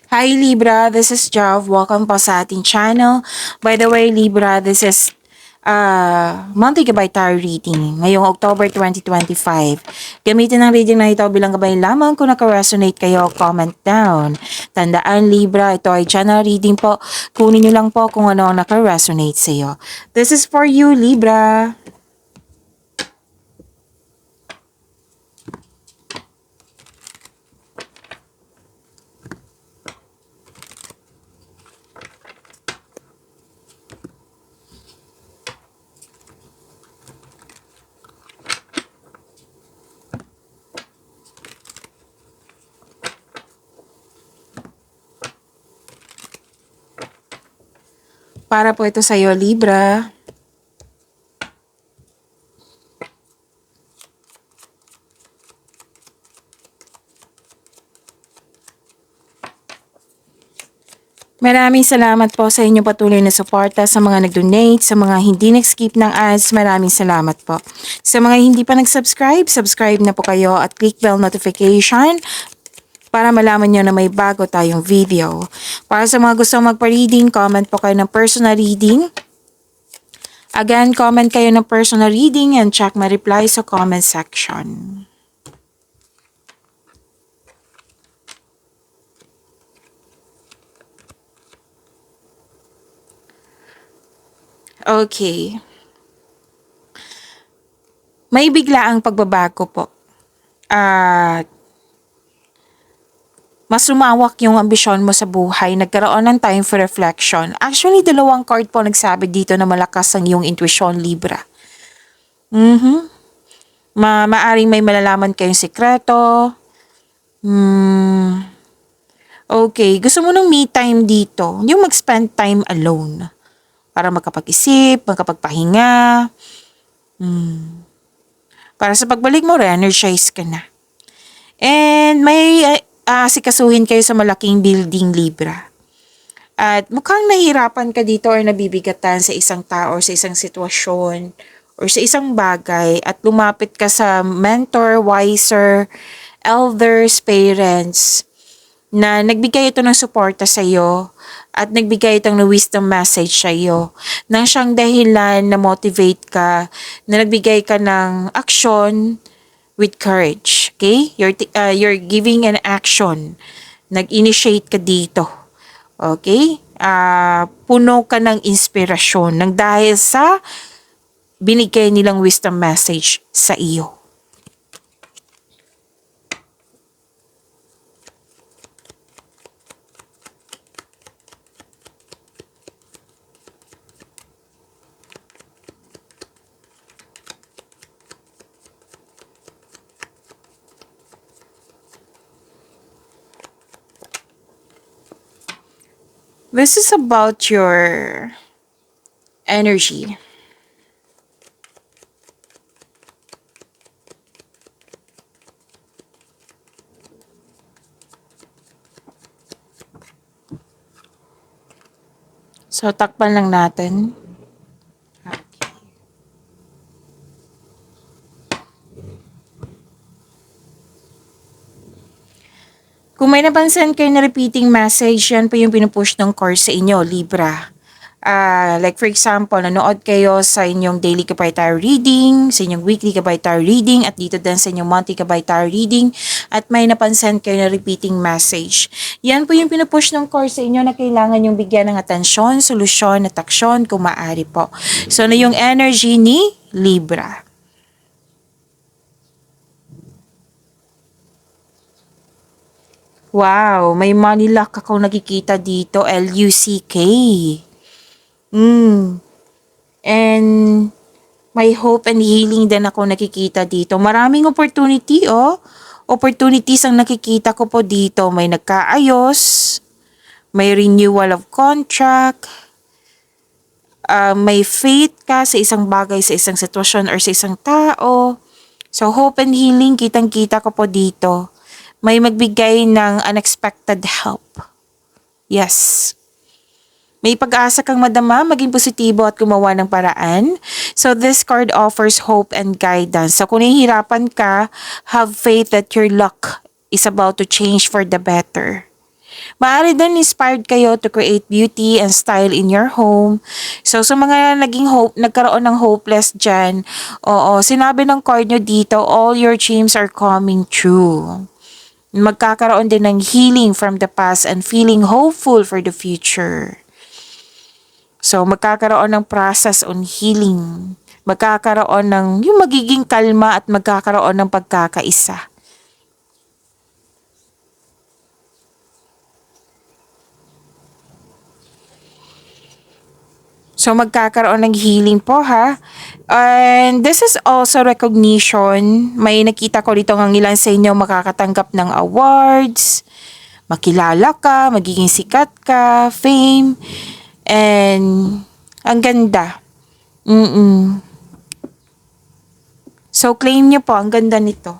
Hi Libra, this is Jav. Welcome po sa ating channel. By the way, Libra, this is monthly gabay tarot reading ngayong October 2025. Gamitin ang reading na ito bilang gabay lamang. Kung naka-resonate kayo, comment down. Tandaan Libra, ito ay channel reading po. Kunin nyo lang po kung ano ang naka-resonate sa iyo. This is for you, Libra. Para po ito sa iyo, Libra. Maraming salamat po sa inyong patuloy na suporta, sa mga nag-donate, sa mga hindi nag-skip ng ads, maraming salamat po. Sa mga hindi pa nag-subscribe, subscribe na po kayo at click bell notification para malaman nyo na may bago tayong video. Para sa mga gustong magpa-reading, comment po kayo ng personal reading. Again, comment kayo ng personal reading and check my reply sa comment section. Okay. May biglaang pagbabago po. At mas lumawak yung ambisyon mo sa buhay, nagkaroon ng time for reflection. Actually, dalawang card po nagsabi dito na malakas ang iyong intuition, Libra. Maaring may malalaman kayong sekreto. Okay, gusto mo ng me time dito. Yung mag-spend time alone. Para makapag-isip, makapagpahinga. Para sa pagbalik mo, re-energize ka na. And may asikasuhin kayo sa malaking building, Libra. At mukhang nahihirapan ka dito or nabibigatan sa isang tao or sa isang sitwasyon or sa isang bagay at lumapit ka sa mentor, wiser, elders, parents na nagbigay ito ng suporta sa iyo at nagbigay itong wisdom message sa iyo nang siyang dahilan na motivate ka, na nagbigay ka ng action with courage. Okay? You're giving an action. Nag-initiate ka dito. Okay? Puno ka ng inspirasyon nang dahil sa binigay nilang wisdom message sa iyo. This is about your energy. So, takpan lang natin. Kung may napansin kayo na repeating message, yan po yung pinupush ng course sa inyo, Libra. Like for example, nanood kayo sa inyong daily Gabay Tarot reading, sa inyong weekly Gabay Tarot reading, at dito din sa inyong monthly Gabay Tarot reading, at may napansin kayo na repeating message. Yan po yung pinupush ng course sa inyo na kailangan yung bigyan ng atensyon, solusyon, at aksyon kung maaari po. So, na yung energy ni Libra. Wow, may money luck ako nakikita dito, L-U-C-K. And may hope and healing din ako nakikita dito. Maraming opportunity, oh. Opportunities ang nakikita ko po dito. May nagkaayos, may renewal of contract, may faith ka sa isang bagay, sa isang sitwasyon or sa isang tao. So, hope and healing, kitang-kita ko po dito. May magbigay ng unexpected help. Yes. May pag-asa kang madama, maging positibo at gumawa ng paraan. So this card offers hope and guidance. So kung nahihirapan ka, have faith that your luck is about to change for the better. Maaari din inspired kayo to create beauty and style in your home. So, sa mga nagkaroon ng hopeless dyan, oo, sinabi ng card nyo dito, all your dreams are coming true. Magkakaroon din ng healing from the past and feeling hopeful for the future. So, magkakaroon ng process on healing. Magkakaroon ng yung magiging kalma at magkakaroon ng pagkakaisa. So, magkakaroon ng healing po ha. And this is also recognition. May nakita ko dito ng ilan sa inyo makakatanggap ng awards. Makilala ka, magiging sikat ka, fame. And ang ganda. So, claim nyo po. Ang ganda nito.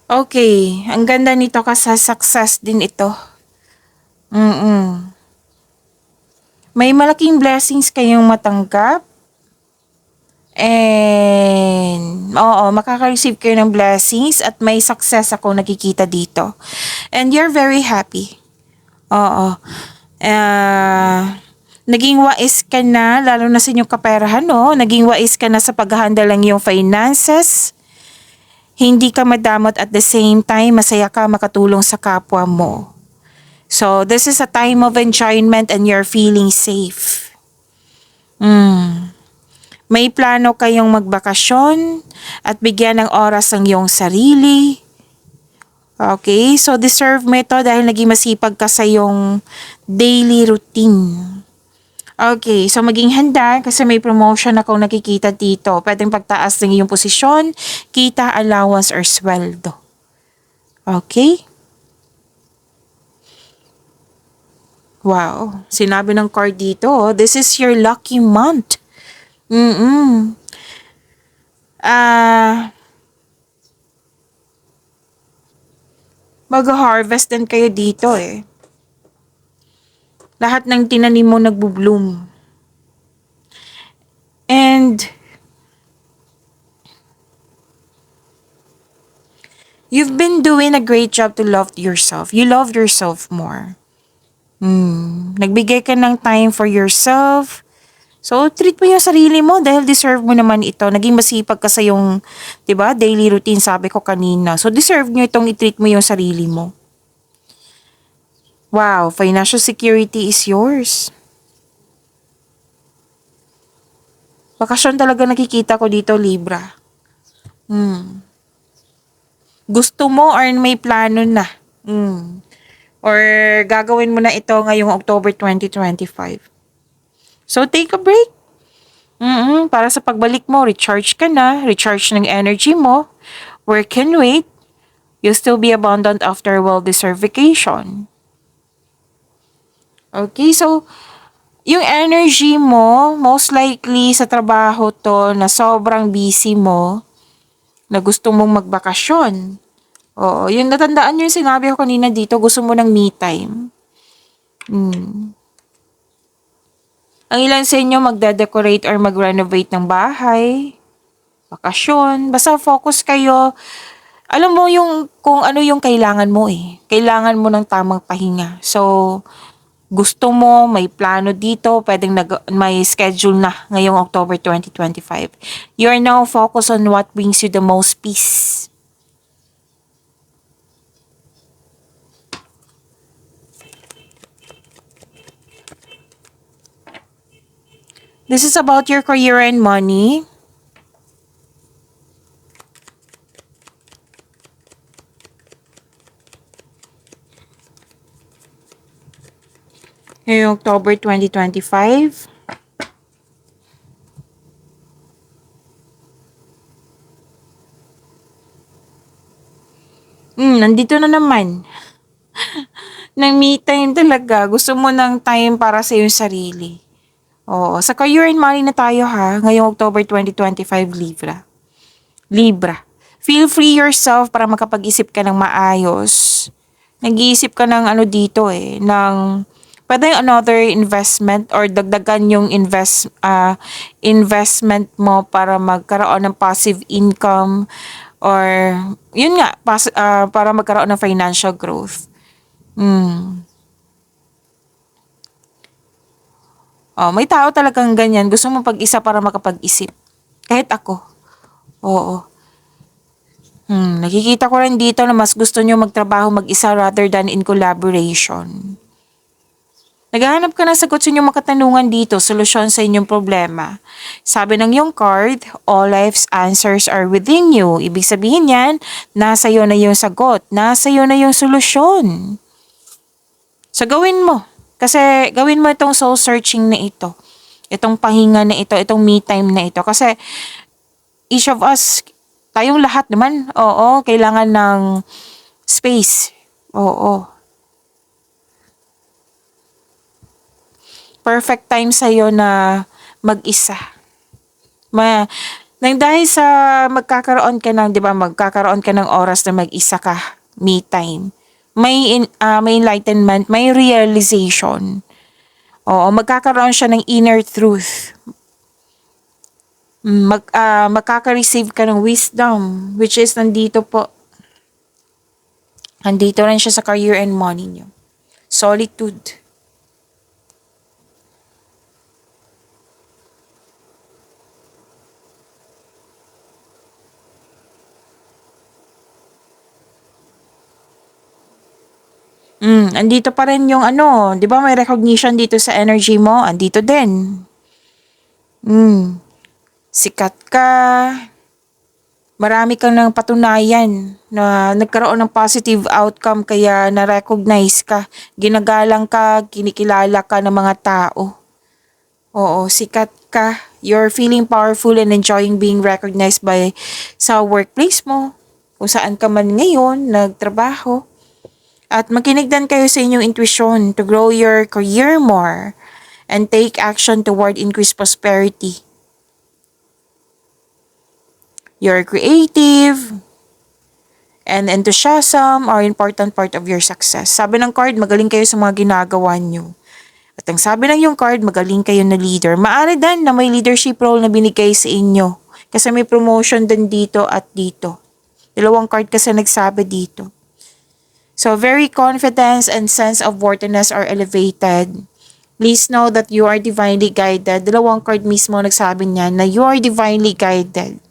Okay. Ang ganda nito kasi success din ito. May malaking blessings kayong matanggap. And, oo, makaka-receive kayo ng blessings at may success ako nakikita dito. And you're very happy. Oo. Naging wais ka na, lalo na sa inyong kaperahan, no? Naging wais ka na sa paghahandle ng iyong finances. Hindi ka madamot at the same time, masaya ka makatulong sa kapwa mo. So, this is a time of enjoyment and you're feeling safe. May plano kayong magbakasyon at bigyan ng oras ang iyong sarili. Okay, so deserve mo ito dahil naging masipag ka sa iyong daily routine. Okay, so maging handa kasi may promotion akong nakikita dito. Pwedeng pagtaas ng iyong posisyon, kita, allowance, or sweldo. Okay? Wow, sinabi ng card dito, this is your lucky month. Mag-harvest din kayo dito eh. Lahat ng tinanim mo nagbo-bloom. And you've been doing a great job to love yourself. You love yourself more. Nagbigay ka ng time for yourself. So, treat mo yung sarili mo dahil deserve mo naman ito. Naging masipag ka sa yung, 'di ba, daily routine, sabi ko kanina. So, deserve nyo itong i-treat mo yung sarili mo. Wow, financial security is yours. Bakasyon talaga nakikita ko dito, Libra. Gusto mo or may plano na. Or gagawin mo na ito ngayong October 2025. So, take a break. Para sa pagbalik mo, recharge ka na. Recharge ng energy mo. Work can wait. You'll still be abundant after a well-deserved vacation. Okay, so, yung energy mo, most likely sa trabaho to na sobrang busy mo, na gusto mong magbakasyon. Oo, yung natandaan nyo yung sinabi ko kanina dito, gusto mo ng me time. Ang ilan sa inyo magde-decorate or mag-renovate ng bahay, bakasyon, basta focus kayo. Alam mo yung kung ano yung kailangan mo eh. Kailangan mo ng tamang pahinga. So, gusto mo, may plano dito, pwedeng may schedule na ngayong October 2025. You are now focused on what brings you the most peace. This is about your career and money. Ngayong October 2025. Nandito na naman. Nang me time talaga. Gusto mo ng time para sa iyong sarili. Oo. Sa career and money na tayo ha. Ngayong October 2025, Libra. Libra. Feel free yourself para makapag-isip ka ng maayos. Nag-iisip ka ng ano dito eh. Ng pwede another investment or dagdagan yung investment mo para magkaroon ng passive income Or, yun nga, para magkaroon ng financial growth. Mm. Oh, may tao talagang ganyan. Gusto mo pag-isa para makapag-isip. Kahit ako. Oo. Nakikita ko rin dito na mas gusto nyo magtrabaho mag-isa rather than in collaboration. Naghahanap ka ng sagot sa inyong makatanungan dito, solusyon sa inyong problema. Sabi ng iyong card, all life's answers are within you. Ibig sabihin yan, nasa iyo na yung sagot, nasa iyo na yung solusyon. So gawin mo. Kasi gawin mo itong soul searching na ito. Itong pahinga na ito, itong me time na ito. Kasi each of us, tayong lahat naman, oo, kailangan ng space. Oo. Perfect time sa'yo na mag-isa. Nang dahil sa magkakaroon ka ng, 'di ba, magkakaroon ka ng oras na mag-isa ka, me time. May enlightenment, may realization. Oo, magkakaroon siya ng inner truth. Magkaka-receive ka ng wisdom, which is nandito po. Nandito rin siya sa career and money niyo. Solitude. Andito pa rin yung ano, 'di ba may recognition dito sa energy mo, andito din. Sikat ka, marami kang ng patunayan na nagkaroon ng positive outcome kaya na-recognize ka, ginagalang ka, kinikilala ka ng mga tao. Oo, sikat ka, you're feeling powerful and enjoying being recognized sa workplace mo, kung saan ka man ngayon nagtrabaho. At makinig din kayo sa inyong intuition to grow your career more and take action toward increased prosperity. Your creative and enthusiasm are important part of your success. Sabi ng card, magaling kayo sa mga ginagawa nyo. At ang sabi ng yung card, magaling kayo na leader. Maaari din na may leadership role na binigay sa inyo. Kasi may promotion din dito at dito. Dalawang card kasi nagsabi dito. So, very confidence and sense of worthiness are elevated. Please know that you are divinely guided. Dalawang card mismo nagsabi niya na you are divinely guided.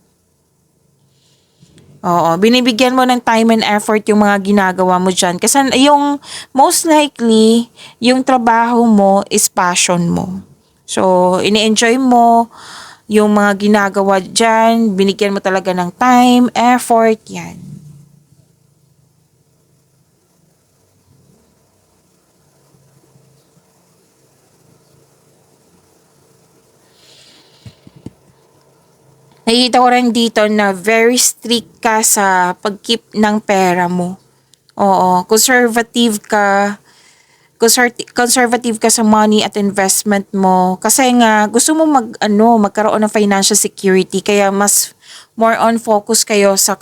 Oo, binibigyan mo ng time and effort yung mga ginagawa mo dyan. Kasi yung most likely, yung trabaho mo is passion mo. So, ini-enjoy mo yung mga ginagawa dyan. Binigyan mo talaga ng time, effort, yan. Nakikita ko rin dito na very strict ka sa pag-keep ng pera mo. Oo, conservative ka sa money at investment mo. Kasi nga, gusto mo magkaroon ng financial security. Kaya mas more on focus kayo sa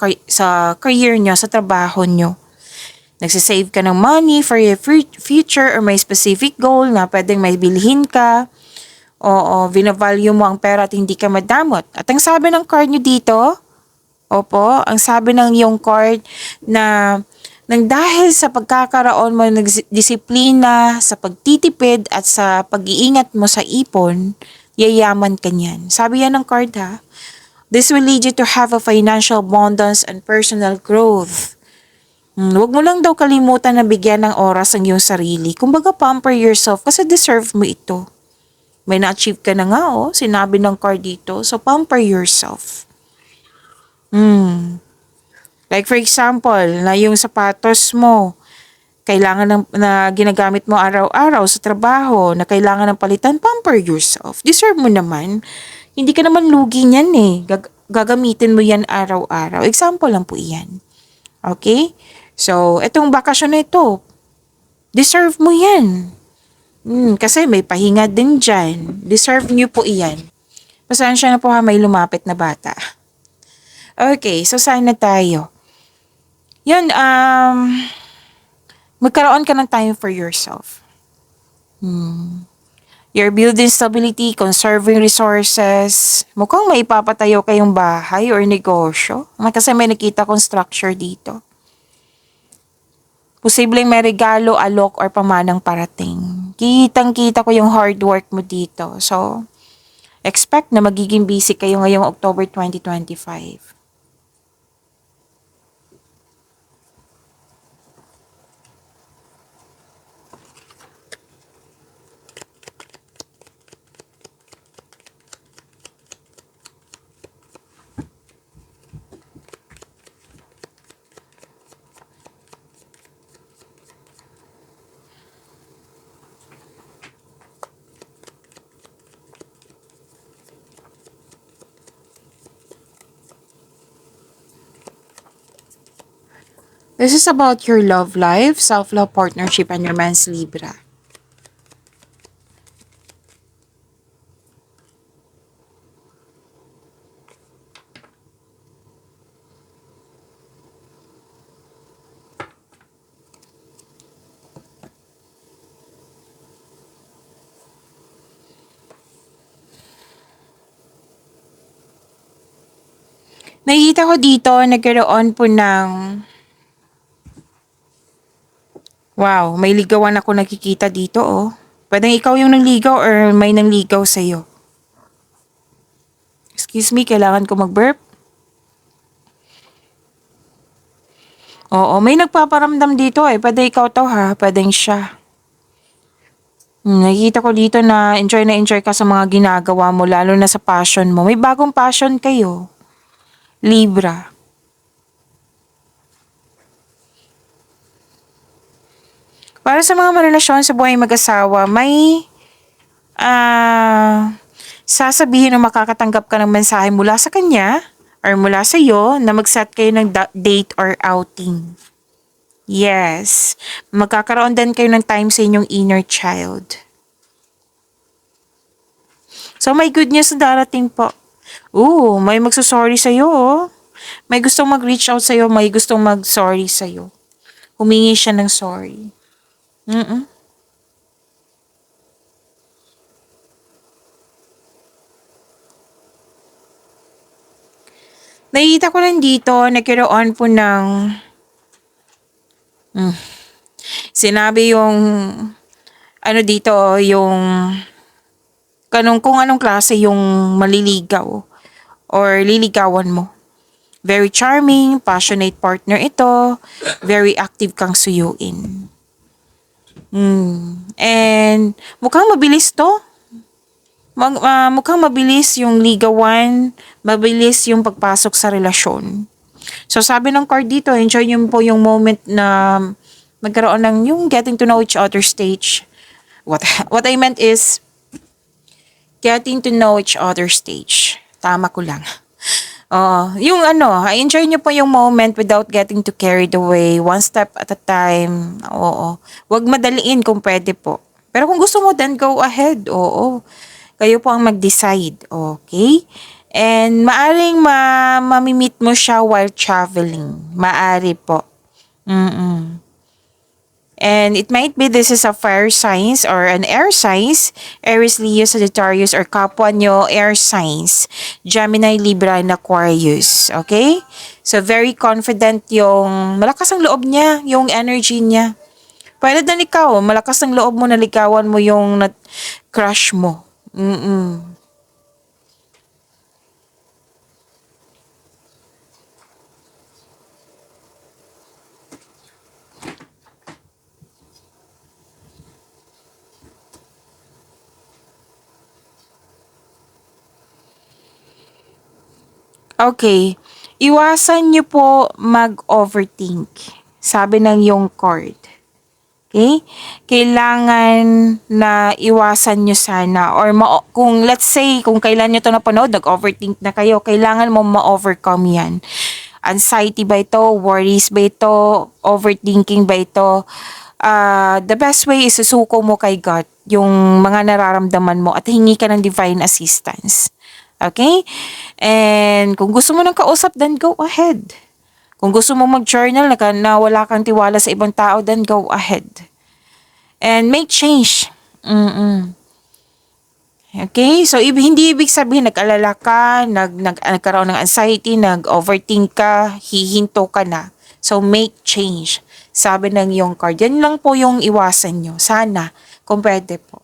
career nyo, sa trabaho nyo. Nagsisave ka ng money for your future or may specific goal na pwedeng may bilhin ka. Oo, binavalue mo ang pera at hindi ka madamot. At ang sabi ng card nyo dito, opo, ang sabi ng iyong card na nang dahil sa pagkakaroon mo ng disiplina, sa pagtitipid at sa pag-iingat mo sa ipon, yayaman ka niyan. Sabi yan ng card ha. This will lead you to have a financial abundance and personal growth. Huwag mo lang daw kalimutan na bigyan ng oras ang iyong sarili. Kumbaga pamper yourself kasi deserve mo ito. May na-achieve ka na nga, sinabi ng card dito. So, pamper yourself. Like for example, na yung sapatos mo, kailangan na ginagamit mo araw-araw sa trabaho, na kailangan ng palitan, pamper yourself. Deserve mo naman. Hindi ka naman lugi niyan eh. Gagamitin mo yan araw-araw. Example lang po iyan. Okay? So, itong bakasyon na ito, deserve mo yan. Kasi may pahinga din dyan. Deserve nyo po iyan. Pasensya na po ha, may lumapit na bata. Okay, so saan na tayo? Yun, magkaroon ka ng time for yourself. You're building stability, conserving resources. Mukhang may ipapatayo kayong bahay or negosyo. Kasi may nakita kong structure dito. Posibleng may regalo, alok, or pamanang parating. Kitang-kita ko yung hard work mo dito. So, expect na magiging busy kayo ngayong October 2025. This is about your love life, self-love, partnership, and romance, Libra. Nakikita ko dito, nagkaroon po ng... Wow, may ligawan ako nakikita dito, oh. Pwedeng ikaw yung nangligaw or may nangligaw sa'yo. Excuse me, kailangan ko mag-burp. Oo, may nagpaparamdam dito eh. Pwede ikaw to ha, pwedeng siya. Nakikita ko dito na enjoy ka sa mga ginagawa mo, lalo na sa passion mo. May bagong passion kayo. Libra. Para sa mga marelasyon sa buhay mag-asawa, may sasabihin o makakatanggap ka ng mensahe mula sa kanya or mula sa iyo na mag-set kayo ng date or outing. Yes. Magkakaroon din kayo ng time sa inyong inner child. So, may good news na darating po. May magsasorry sa'yo, oh. May gustong mag-reach out sa'yo, may gustong mag-sorry sa'yo. Humingi siya ng sorry. Nakikita ko lang dito, nagkaroon po ng... Sinabi yung... Ano dito, yung... Kung anong klase yung maliligaw or liligawan mo. Very charming, passionate partner ito. Very active kang suyuin. And mukhang mabilis to. Mukhang mabilis yung ligawan, mabilis yung pagpasok sa relasyon. So sabi ng card dito, enjoy nyo po yung moment na magkaroon ng yung getting to know each other stage. What I meant is getting to know each other stage. Tama ko lang. Yung enjoy nyo po yung moment without getting too carried away. One step at a time. Oo. Huwag madaliin kung pwede po. Pero kung gusto mo, then go ahead. Oo. Kayo po ang mag-decide. Okay? And maaring mamimit mo siya while traveling. Maari po. And it might be this is a fire signs or an air signs, Aries, Leo, Sagittarius, or kapwa nyo air signs, Gemini, Libra, and Aquarius. Okay? So, very confident yung, malakas ang loob niya, yung energy niya. Pwede din ikaw, malakas ang loob mo na ligawan mo yung crush mo. Okay. Iwasan niyo po mag-overthink. Sabi ng yung card. Okay? Kailangan na iwasan nyo sana or kung let's say kung kailan nyo to napanood, nag-overthink na kayo, kailangan mo ma-overcome yan. Anxiety ba ito? Worries ba ito? Overthinking ba ito? The best way is susuko mo kay God yung mga nararamdaman mo at hingi ka ng divine assistance. Okay? And kung gusto mo ng kausap, then go ahead. Kung gusto mo mag-journal na wala kang tiwala sa ibang tao, then go ahead. And make change. Okay? So, hindi ibig sabihin nag-alala ka, nagkaroon ng anxiety, nag-overthink ka, hihinto ka na. So, make change. Sabi ng iyong card. Yan lang po yung iwasan nyo. Sana, kung pwede po.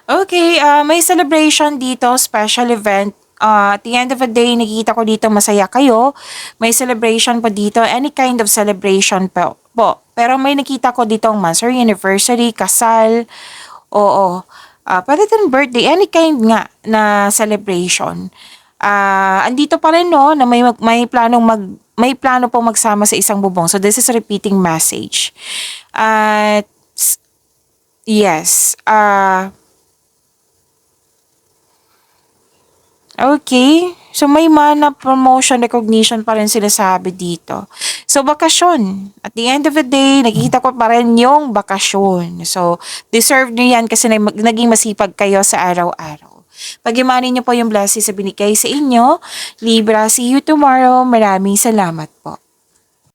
Okay, may celebration dito, special event. At the end of the day, nakikita ko dito masaya kayo. May celebration po dito, any kind of celebration po. Pero may nakita ko dito monthsary, anniversary, kasal, oo. Pwede din birthday, any kind nga na celebration. Andito pa rin no, na may plano po magsama sa isang bubong. So this is a repeating message. At yes, okay. So, may mana, promotion, recognition pa rin sila sabi dito. So, bakasyon. At the end of the day, nakikita ko pa rin yung bakasyon. So, deserve nyo yan kasi naging masipag kayo sa araw-araw. Pag-imanin nyo po yung blessings sa binigay sa inyo. Libra, see you tomorrow. Maraming salamat po.